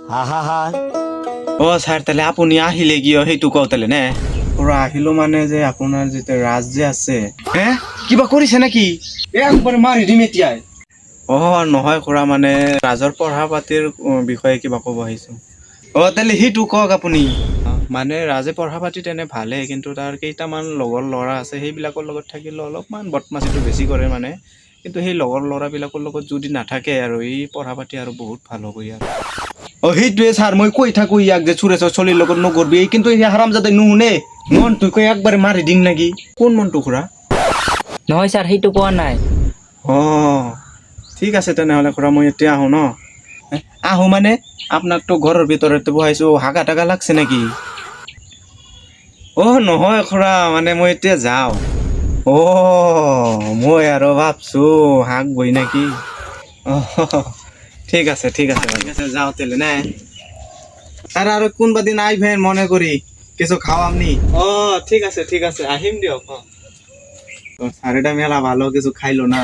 অ sir তাহলে আপুনি আহিলে কিয় সেইটো কওঁ তাহলে নে পুৰা আহিলো মানে যে আপোনাৰ যেতিয়া ৰাজ যে আছে হে কিবা কৰিছে নেকি একবাৰে মাৰি দিম এতিয়াই অ নহয় খুৰা মানে ৰাজৰ পঢ়া পাতিৰ বিষয়ে কিবা ক'ব আহিছো অ তাহলে সেইটো কওক আপুনি মানে ৰাজে পঢ়া পাতি তেনে ভালেই কিন্তু তাৰ কেইটামান লগৰ ল'ৰা আছে সেইবিলাকৰ লগত থাকিলে অলপমান বদমাচিটো বেছি কৰে মানে কিন্তু সেই লগৰ ল'ৰাবিলাকৰ লগত যদি নাথাকে আৰু এই পঢ়া পাতি আৰু বহুত ভাল হ'ব ইয়াৰ অ সেইটোৱে ছাৰ মই কৈ থাকো ইয়াক যে সুৰেশৰ চলিৰ লগত নকৰবি কিন্তু সি হাৰামজাদাই নুশুনে মনটো কৈ একবাৰে মাৰি দিম নেকি কোন মনটো খুৰা নহয় ছাৰ সেইটো কোৱা নাই অ ঠিক আছে তেনেহ'লে খুৰা মই এতিয়া আহোঁ ন আহোঁ মানে আপোনাকতো ঘৰৰ ভিতৰতে বহাইছোঁ হাগা টাগা লাগছে নেকি অ নহয় খুৰা মানে মই এতিয়া যাওঁ অ মই আৰু ভাবছোঁ হাক বই নেকি অ ঠিক আছে ঠিক আছে যাও তেলে নে তার আর কোনবা দিন আইবেন মনে করি কিছু খাওয়ামনি ও ঠিক আছে আহিম দিয়ক ও সারেটা মেলা ভালো কিছু খাইলো না